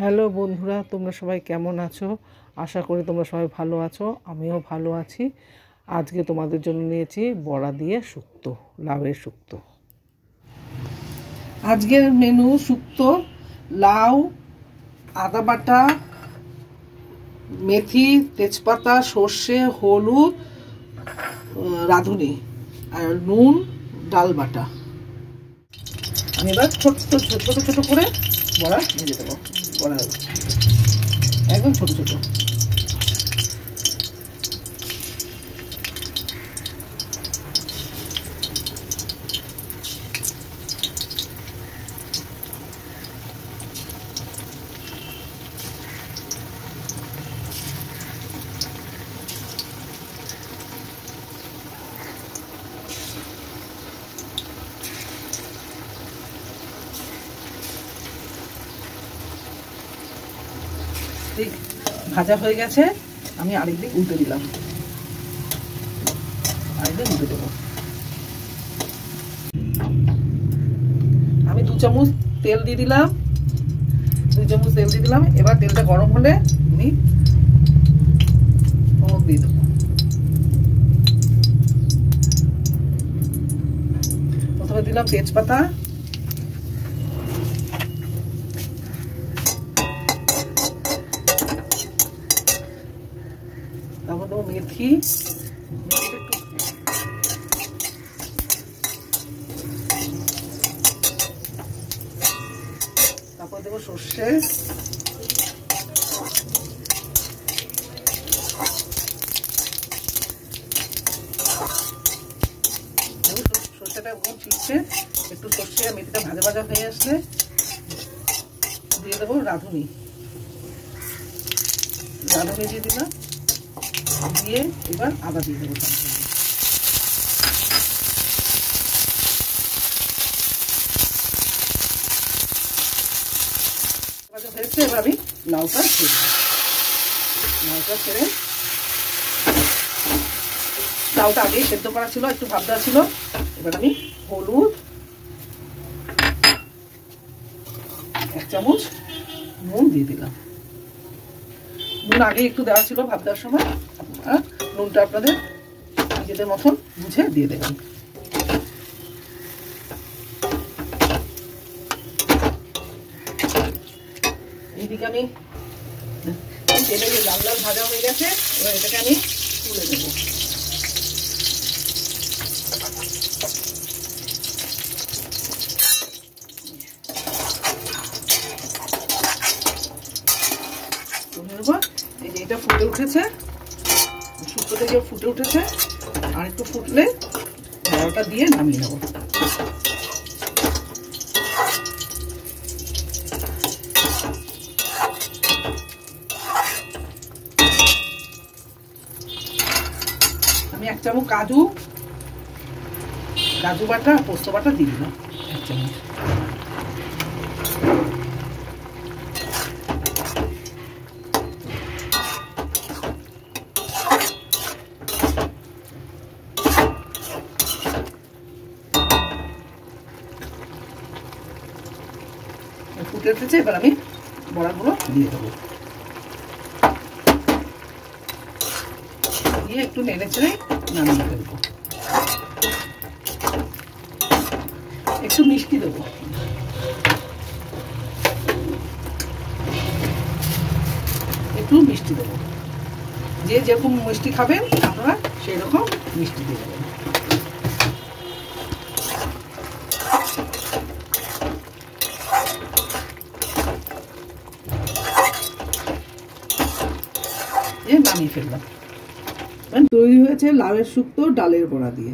Hello বন্ধুরা, তোমরা সবাই কেমন আছো? আশা করি তোমরা সবাই ভালো আছো। আমিও ভালো আছি। আজকে তোমাদের জন্য নিয়েছি বড়া দিয়ে শুক্তো, লাউয়ের শুক্তো। আজকের মেনু শুক্তো, লাউ, আদা বাটা, মেথি, তেজপাতা, সর্ষে, হলুদ, রাঁধুনি আর নুন, ডাল বাটা। আমি এবার ছোট ছোট ছোট করে বড়া ভেজে দেবো। বড়া একদম ছোট ছোট। ভাজা হয়ে গেছে, আমি আরেকদিক উল্টে দিলাম। আরেকদিন উল্টে দেবো। আমি 2 চামচ তেল দিয়ে দিলাম। এবার তেলটা গরম হলে আমি হলুদ দিয়ে দেবো। প্রথমে দিলাম তেজপাতা, তারপর দেবো মেথি, তারপর দেবো সর্ষে, সর্ষেটা একদম ঠিকছে। একটু সর্ষে আর মেথিটা ভাজা ভাজা হয়ে আসলে দিয়ে দেবো রাঁধুনি। দিয়ে দিলাম, দিয়ে এবার আদা দিয়ে দেবো। হয়েছে, এবার আমি লাউটা ছেড়ে লাউটা আগেই সেদ্ধ করা ছিল, একটু ভাব দেওয়া ছিল। এবার আমি হলুদ, 1 চামচ নুন দিয়ে দিলাম। নুন আগে একটু দেওয়া ছিল ভাব দেওয়ার সময়। নুনটা আপনাদের নিজেদের মতন বুঝে দিয়ে দেবেন। এইদিকে আমি তেলে লাল লাল ভাজা হয়ে গেছে। এবার এটাকে আমি তুলে দেবো। এই যে এটা ফুটে উঠেছে, শুক্তো থেকে ফুটে উঠেছে। আর একটু ফুটলে বড়াটা দিয়ে নামিয়ে নেবো। আমি 1 চামচ কাজু বাটা, পোস্ত বাটা দিয়ে দিলাম 1 চামচ। ফুটে উঠেছে, এবার আমি বড়াগুলো দিয়ে দেবো। দিয়ে একটু নেড়ে চেড়ে নামিয়ে ফেলবো। একটু মিষ্টি দেবো। যে যেরকম মিষ্টি খাবেন আপনারা সেই রকম মিষ্টি দিয়ে দেবেন। নামিয়ে ফেললাম। তৈরি হয়েছে লাউয়ের শুক্তো ডালের বড়া দিয়ে।